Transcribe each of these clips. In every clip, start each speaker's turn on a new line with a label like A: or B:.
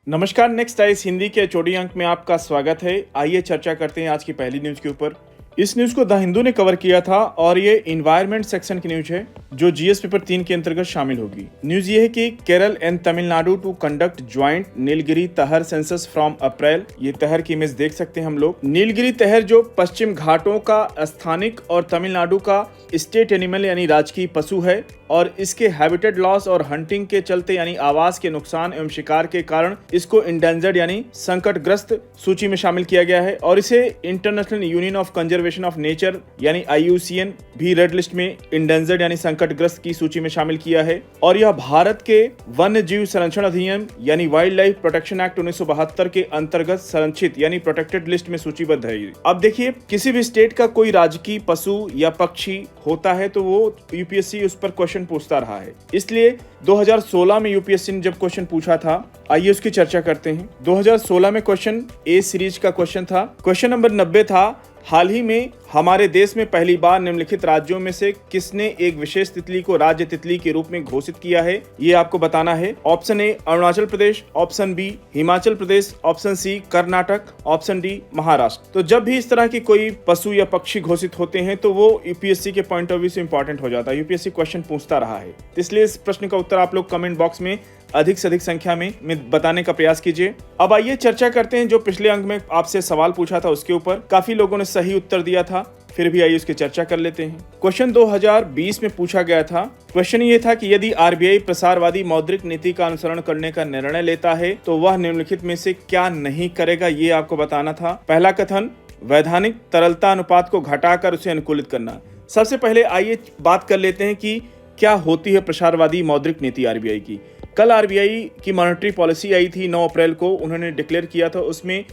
A: नमस्कार, next ice Hindi के चौड़ी अंक में आपका स्वागत है। आइए चर्चा करते हैं आज की पहली न्यूज के ऊपर। इस न्यूज को द हिंदू ने कवर किया था और ये इन्वायरमेंट सेक्शन की न्यूज है जो जीएस पेपर 3 के अंतर्गत शामिल होगी। न्यूज ये है कि Kerala and Tamil Nadu to conduct joint Nilgiri tahr census from April. ये तहर की इमेज देख सकते हैं हम लोग। नीलगिरी तहर जो पश्चिम घाटों का स्थानिक और तमिलनाडु का स्टेट एनिमल यानी राजकीय पशु है और इसके हैबिटेट लॉस और हंटिंग के चलते यानी आवास के नुकसान एवं शिकार के कारण इसको इंडेंजर्ड यानी संकटग्रस्त सूची में शामिल किया गया है और इसे international union of conservation of nature यानी IUCN भी रेड लिस्ट में इंडेंजर्ड यानी संकटग्रस्त की सूची में शामिल किया है। और यह भारत के वन्य जीव संरक्षण अधिनियम यानी वाइल्ड लाइफ प्रोटेक्शन एक्ट 1972 के अंतर्गत संरक्षित यानी प्रोटेक्टेड लिस्ट में सूचीबद्ध है। अब देखिए, किसी भी स्टेट का कोई राजकीय पशु या पक्षी होता है तो वो यूपीएससी उस पर क्वेश्चन पूछता रहा है। इसलिए 2016 में यूपीएससी ने जब क्वेश्चन पूछा था, आइए उसकी चर्चा करते हैं। 2016 में क्वेश्चन ए सीरीज का क्वेश्चन था। क्वेश्चन नंबर 90 था, हाल ही में हमारे देश में पहली बार निम्नलिखित राज्यों में से किसने एक विशेष तितली को राज्य तितली के रूप में घोषित किया है? ये आपको बताना है। Option A Arunachal Pradesh, option B Himachal Pradesh, option C Karnataka, option D Maharashtra. तो जब भी इस तरह की कोई पशु या पक्षी घोषित होते हैं तो वो यूपीएससी के पॉइंट ऑफ व्यू से इंपॉर्टेंट हो जाता है। यूपीएससी क्वेश्चन पूछता रहा है, इसलिए इस प्रश्न का उत्तर आप लोग कमेंट बॉक्स में अधिक से अधिक संख्या में बताने का प्रयास कीजिए। अब आइए चर्चा करते हैं जो पिछले अंक में आपसे सवाल पूछा था उसके ऊपर। काफी लोगों ने सही उत्तर दिया था, फिर भी आइए उसकी चर्चा कर लेते हैं। क्वेश्चन 2020 में पूछा गया था। क्वेश्चन ये था कि यदि आरबीआई प्रसारवादी मौद्रिक नीति का अनुसरण करने का निर्णय लेता है तो वह निम्नलिखित में से क्या नहीं करेगा, ये आपको बताना था। पहला कथन, वैधानिक तरलता अनुपात को घटाकर उसे अनुकूलित करना। सबसे पहले आइए बात कर लेते हैं कि क्या होती है प्रसारवादी मौद्रिक नीति आरबीआई की। कल आरबीआई की मॉनेटरी पॉलिसी आई थी 9 अप्रैल को, उन्होंने डिक्लेयर किया था, उसमें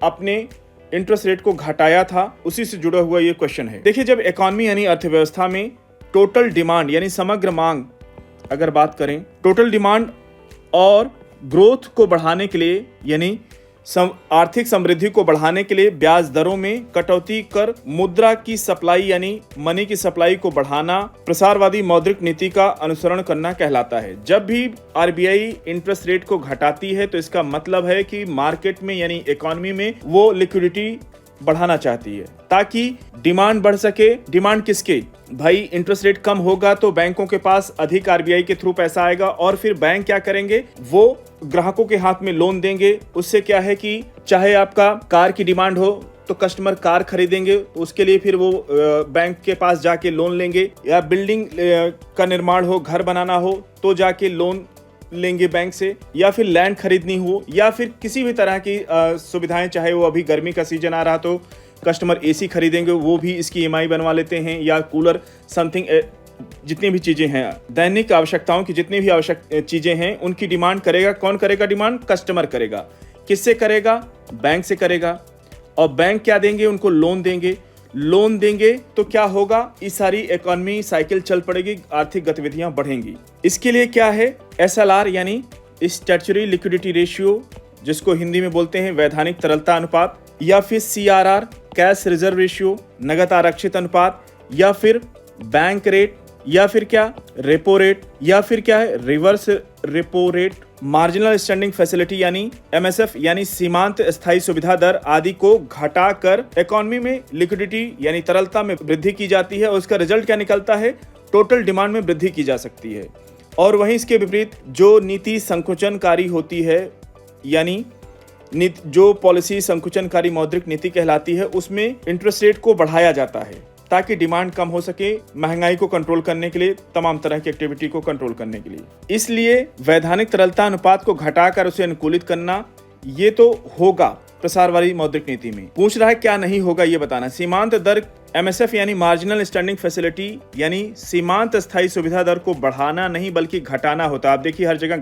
A: अपने इंटरेस्ट रेट को घटाया था। उसी से जुड़ा हुआ ये क्वेश्चन है। देखिए, जब इकोनॉमी यानी अर्थव्यवस्था में टोटल डिमांड यानी समग्र मांग अगर बात करें, टोटल डिमांड और ग्रोथ को बढ़ाने के लिए यानी आर्थिक समृद्धि को बढ़ाने के लिए ब्याज दरों में कटौती कर मुद्रा की सप्लाई यानी मनी की सप्लाई को बढ़ाना प्रसारवादी मौद्रिक नीति का अनुसरण करना कहलाता है। जब भी आरबीआई इंटरेस्ट रेट को घटाती है तो इसका मतलब है कि मार्केट में यानी इकोनॉमी में वो लिक्विडिटी बढ़ाना चाहती है ताकि डिमांड बढ़ सके। डिमांड किसके? भाई इंटरेस्ट रेट कम होगा तो बैंकों के पास अधिक आरबीआई के थ्रू पैसा आएगा और फिर बैंक क्या करेंगे, वो ग्राहकों के हाथ में लोन देंगे। उससे क्या है कि चाहे आपका कार की डिमांड हो तो कस्टमर कार खरीदेंगे, उसके लिए फिर वो बैंक के पास जाके लोन लेंगे, या बिल्डिंग का निर्माण हो, घर बनाना हो तो जाके लोन लेंगे बैंक से, या फिर लैंड खरीदनी हो, या फिर किसी भी तरह की सुविधाएं, चाहे वो अभी गर्मी का सीजन आ रहा तो कस्टमर एसी खरीदेंगे, वो भी इसकी ईएमआई बनवा लेते हैं, या कूलर समथिंग जितनी भी चीजें हैं, दैनिक आवश्यकताओं की जितनी भी आवश्यक चीजें हैं उनकी डिमांड करेगा। कौन करेगा डिमांड? कस्टमर करेगा। किससे करेगा? बैंक से करेगा। और बैंक क्या देंगे? उनको लोन देंगे। लोन देंगे तो क्या होगा? इस सारी इकोनॉमी साइकिल चल पड़ेगी, आर्थिक गतिविधियां बढ़ेंगी। इसके लिए क्या है? SLR यानी स्टैट्यूटरी लिक्विडिटी रेशियो, जिसको हिंदी में बोलते हैं वैधानिक तरलता अनुपात, या फिर CRR कैश रिजर्व रेशियो नगद आरक्षित अनुपात, या फिर बैंक रेट, या फिर क्या रेपो रेट, या फिर क्या है reverse repo rate, marginal standing facility यानी MSF यानी सीमांत स्थायी सुविधा दर आदि को घटाकर इकोनॉमी में लिक्विडिटी यानी तरलता में वृद्धि की जाती है और उसका रिजल्ट क्या निकलता है? टोटल डिमांड में वृद्धि की जा सकती है। और वहीं इसके विपरीत जो नीति संकुचनकारी होती है यानी जो पॉलिसी संकुचनकारी मौद्रिक नीति कहलाती है, उसमें इंटरेस्ट रेट को बढ़ाया जाता है ताकि डिमांड कम हो सके, महंगाई को कंट्रोल करने के लिए, तमाम तरह की एक्टिविटी को कंट्रोल करने के लिए। इसलिए वैधानिक तरलता अनुपात को घटाकर उसे अनुकूलित करना, ये तो होगा प्रसारवादी मौद्रिक नीति में। पूछ रहा है क्या नहीं होगा, ये बताना। सीमांत दर MSF यानी मार्जिनल स्टैंडिंग फैसिलिटी यानी सीमांत स्थायी सुविधा दर को बढ़ाना नहीं बल्कि घटाना होता। आप देखिए हर जगह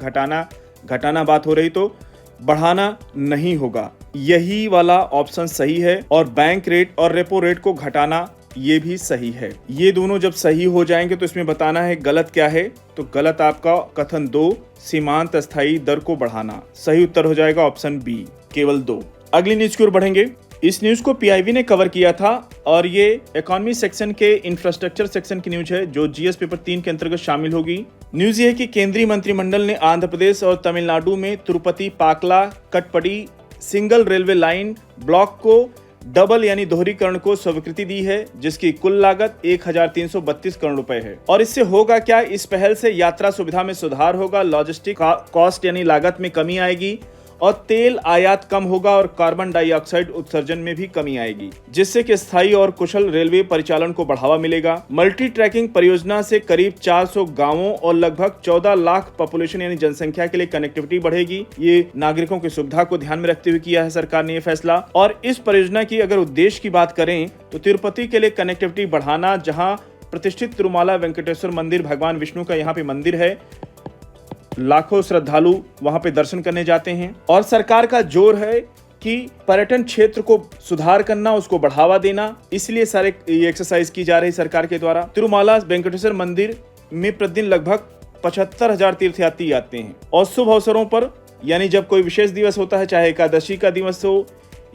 A: घटाना बात हो रही, तो बढ़ाना नहीं होगा। यही वाला ऑप्शन सही है। और बैंक रेट और रेपो रेट को घटाना ये भी सही है। ये दोनों जब सही हो जाएंगे तो इसमें बताना है गलत क्या है। तो गलत आपका कथन 2 सीमांत स्थायी दर को बढ़ाना। सही उत्तर हो जाएगा ऑप्शन बी, केवल 2। अगली न्यूज की ओर बढ़ेंगे। इस न्यूज को पीआईबी ने कवर किया था और ये इकोनॉमी सेक्शन के इंफ्रास्ट्रक्चर सेक्शन की न्यूज है जो जीएस पेपर 3 के अंतर्गत शामिल होगी। न्यूज ये है कि केंद्रीय मंत्रिमंडल ने आंध्र प्रदेश और तमिलनाडु में Tirupati Pakala Katpadi single railway line block को डबल यानी दोहरीकरण को स्वीकृति दी है, जिसकी कुल लागत 1332 करोड़ रुपए है। और इससे होगा क्या, इस पहल से यात्रा सुविधा में सुधार होगा, लॉजिस्टिक कॉस्ट यानी लागत में कमी आएगी और तेल आयात कम होगा और कार्बन डाइऑक्साइड उत्सर्जन में भी कमी आएगी, जिससे कि स्थायी और कुशल रेलवे परिचालन को बढ़ावा मिलेगा। मल्टी ट्रैकिंग परियोजना से करीब 400 गांवों और लगभग 14 लाख पॉपुलेशन यानी जनसंख्या के लिए कनेक्टिविटी बढ़ेगी। ये नागरिकों की सुविधा को ध्यान में रखते हुए किया है सरकार ने ये फैसला। और इस परियोजना की अगर उद्देश्य की बात करें तो तिरुपति के लिए कनेक्टिविटी बढ़ाना, जहाँ प्रतिष्ठित तिरुमाला वेंकटेश्वर मंदिर भगवान विष्णु का यहाँ पे मंदिर है, लाखों श्रद्धालु वहां पे दर्शन करने जाते हैं। और सरकार का जोर है कि पर्यटन क्षेत्र को सुधार करना, उसको बढ़ावा देना, इसलिए सारे ये एक्सरसाइज की जा रही सरकार के द्वारा। तिरुमाला वेंकटेश्वर मंदिर में प्रतिदिन लगभग 75,000 तीर्थयात्री आते हैं और शुभ अवसरों पर यानी जब कोई विशेष दिवस होता है, चाहे एकादशी का दिवस हो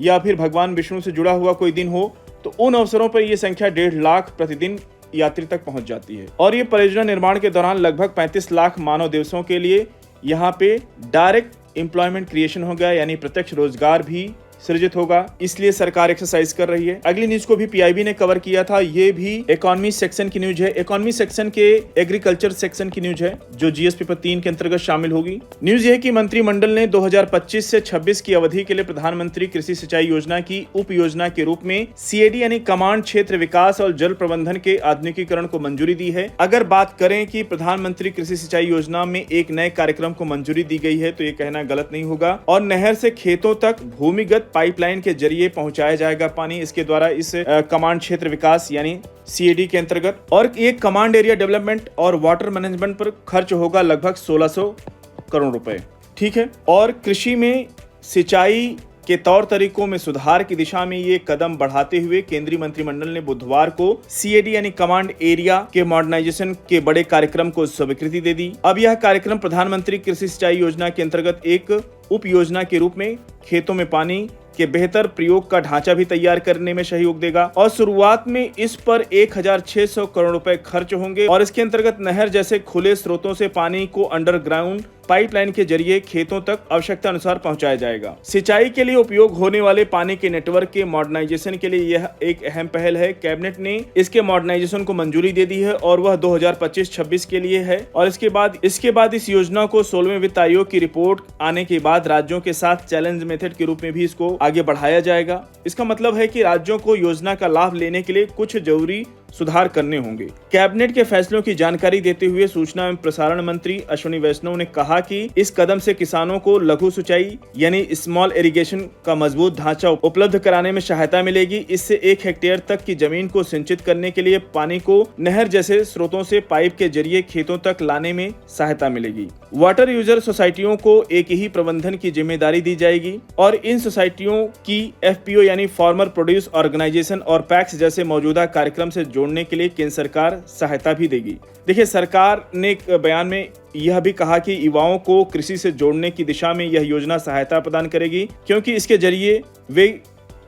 A: या फिर भगवान विष्णु से जुड़ा हुआ कोई दिन हो, तो उन अवसरों पर यह संख्या 1.5 लाख प्रतिदिन यात्री तक पहुंच जाती है। और ये परियोजना निर्माण के दौरान लगभग 35 लाख मानव दिवसों के लिए यहाँ पे डायरेक्ट एम्प्लॉयमेंट क्रिएशन हो गया, यानी प्रत्यक्ष रोजगार भी सृजित होगा, इसलिए सरकार एक्सरसाइज कर रही है। अगली न्यूज को भी पीआईबी ने कवर किया था, ये भी इकोनॉमी सेक्शन की न्यूज है। इकोनॉमी सेक्शन के एग्रीकल्चर सेक्शन की न्यूज है जो जीएस पेपर 3 के अंतर्गत शामिल होगी। न्यूज ये है कि मंत्रिमंडल ने 2025 से 26 की अवधि के लिए प्रधानमंत्री कृषि सिंचाई योजना की उप योजना के रूप में सीएडी यानी कमांड क्षेत्र विकास और जल प्रबंधन के आधुनिकीकरण को मंजूरी दी है। अगर बात करें कि प्रधानमंत्री कृषि सिंचाई योजना में एक नए कार्यक्रम को मंजूरी दी गई है तो ये कहना गलत नहीं होगा। और नहर से खेतों तक भूमिगत पाइपलाइन के जरिए पहुंचाया जाएगा पानी, इसके द्वारा इस कमांड क्षेत्र विकास यानी सीएडी के अंतर्गत। और ये कमांड एरिया डेवलपमेंट और वाटर मैनेजमेंट पर खर्च होगा लगभग 1600 करोड़ रुपए। ठीक है। और कृषि में सिंचाई के तौर तरीकों में सुधार की दिशा में ये कदम बढ़ाते हुए केंद्रीय मंत्रिमंडल ने बुधवार को सीएडी यानी कमांड एरिया के मॉडर्नाइजेशन के बड़े कार्यक्रम को स्वीकृति दे दी। अब यह कार्यक्रम प्रधानमंत्री कृषि सिंचाई योजना के अंतर्गत एक उप योजना के रूप में खेतों में पानी के बेहतर प्रयोग का ढांचा भी तैयार करने में सहयोग देगा। और शुरुआत में इस पर 1600 करोड़ रुपए खर्च होंगे और इसके अंतर्गत नहर जैसे खुले स्रोतों से पानी को अंडरग्राउंड पाइपलाइन के जरिए खेतों तक आवश्यकता अनुसार पहुंचाया जाएगा। सिंचाई के लिए उपयोग होने वाले पानी के नेटवर्क के मॉडर्नाइजेशन के लिए यह एक अहम पहल है। कैबिनेट ने इसके मॉडर्नाइजेशन को मंजूरी दे दी है और वह 2025-26 के लिए है। और इसके बाद इस योजना को 16वें वित्त आयोग की रिपोर्ट आने के बाद राज्यों के साथ चैलेंज मेथड के रूप में भी इसको आगे बढ़ाया जाएगा। इसका मतलब है कि राज्यों को योजना का लाभ लेने के लिए कुछ जरूरी सुधार करने होंगे। कैबिनेट के फैसलों की जानकारी देते हुए सूचना एवं प्रसारण मंत्री अश्विनी वैष्णव ने कहा कि इस कदम से किसानों को लघु सिंचाई यानी स्मॉल इरिगेशन का मजबूत ढांचा उपलब्ध कराने में सहायता मिलेगी। इससे 1 हेक्टेयर तक की जमीन को सिंचित करने के लिए पानी को नहर जैसे स्रोतों से पाइप के जरिए खेतों तक लाने में सहायता मिलेगी। वाटर यूजर सोसाइटियों को एक ही प्रबंधन की जिम्मेदारी दी जाएगी और इन सोसाइटियों की एफपीओ यानी फार्मर प्रोड्यूस ऑर्गेनाइजेशन और पैक्स जैसे मौजूदा कार्यक्रम से जोड़ने के लिए केंद्र सरकार सहायता भी देगी। देखिए, सरकार ने एक बयान में यह भी कहा कि युवाओं को कृषि से जोड़ने की दिशा में यह योजना सहायता प्रदान करेगी, क्योंकि इसके जरिए वे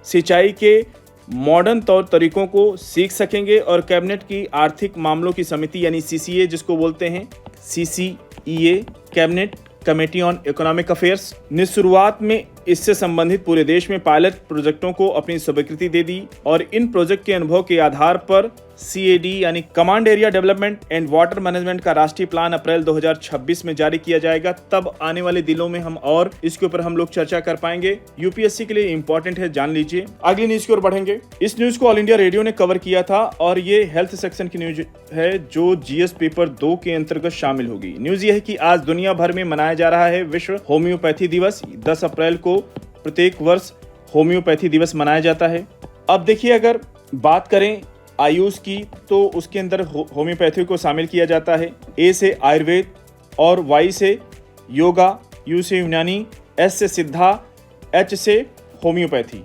A: सिंचाई के मॉडर्न तौर तरीकों को सीख सकेंगे। और कैबिनेट की आर्थिक मामलों की समिति यानी सीसीए जिसको बोलते हैं, CCEA cabinet committee on economic affairs ने शुरुआत में इससे संबंधित पूरे देश में पायलट प्रोजेक्टों को अपनी स्वीकृति दे दी और इन प्रोजेक्ट के अनुभव के आधार पर सीएडी यानी command area development and water management का राष्ट्रीय प्लान अप्रैल 2026 में जारी किया जाएगा। तब आने वाले दिनों में हम और इसके ऊपर हम लोग चर्चा कर पाएंगे। यूपीएससी के लिए इंपॉर्टेंट है, जान लीजिए। अगली न्यूज की ओर बढ़ेंगे। इस न्यूज को ऑल इंडिया रेडियो ने कवर किया था और ये हेल्थ सेक्शन की न्यूज है जो जीएस पेपर 2 के अंतर्गत शामिल होगी। न्यूज ये है कि आज दुनिया भर में मनाया जा रहा है विश्व होम्योपैथी दिवस। 10 अप्रैल को प्रत्येक वर्ष होम्योपैथी दिवस मनाया जाता है। अब देखिए, अगर बात करें आयुष की तो उसके अंदर होम्योपैथी को शामिल किया जाता है। ए से आयुर्वेद और वाई से योगा, यू से यूनानी, एस से सिद्धा, एच से होम्योपैथी।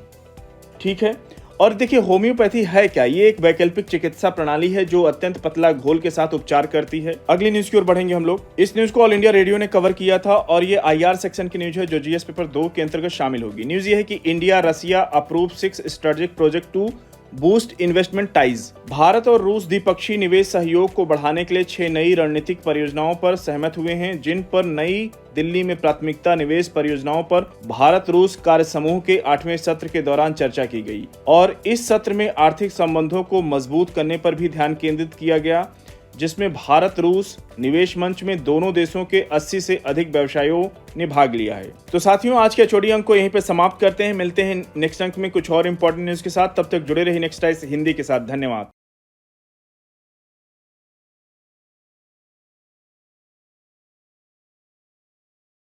A: ठीक है। और देखिए होम्योपैथी है क्या? ये एक वैकल्पिक चिकित्सा प्रणाली है जो अत्यंत पतला घोल के साथ उपचार करती है। अगली न्यूज की ओर बढ़ेंगे हम लोग। इस न्यूज को ऑल इंडिया रेडियो ने कवर किया था और ये IR सेक्शन की न्यूज है जो GS पेपर 2 के अंतर्गत शामिल होगी। न्यूज ये है कि India Russia approve 6 strategic project to boost investment ties. Bharat और रूस द्विपक्षीय निवेश सहयोग को बढ़ाने के लिए 6 नई रणनीतिक परियोजनाओं पर सहमत हुए हैं, जिन पर नई दिल्ली में प्राथमिकता निवेश परियोजनाओं पर भारत रूस कार्य समूह के 8वें सत्र के दौरान चर्चा की गई और इस सत्र में आर्थिक संबंधों को मजबूत करने पर भी ध्यान केंद्रित किया गया, जिसमें भारत रूस निवेश मंच में दोनों देशों के 80 से अधिक व्यवसायियों ने भाग लिया है। तो साथियों, आज के HOD अंक को यहीं पे समाप्त करते हैं। मिलते हैं नेक्स्ट अंक में कुछ और इंपॉर्टेंट न्यूज के साथ। तब तक जुड़े रहिए नेक्स्ट टाइम हिंदी के साथ। धन्यवाद।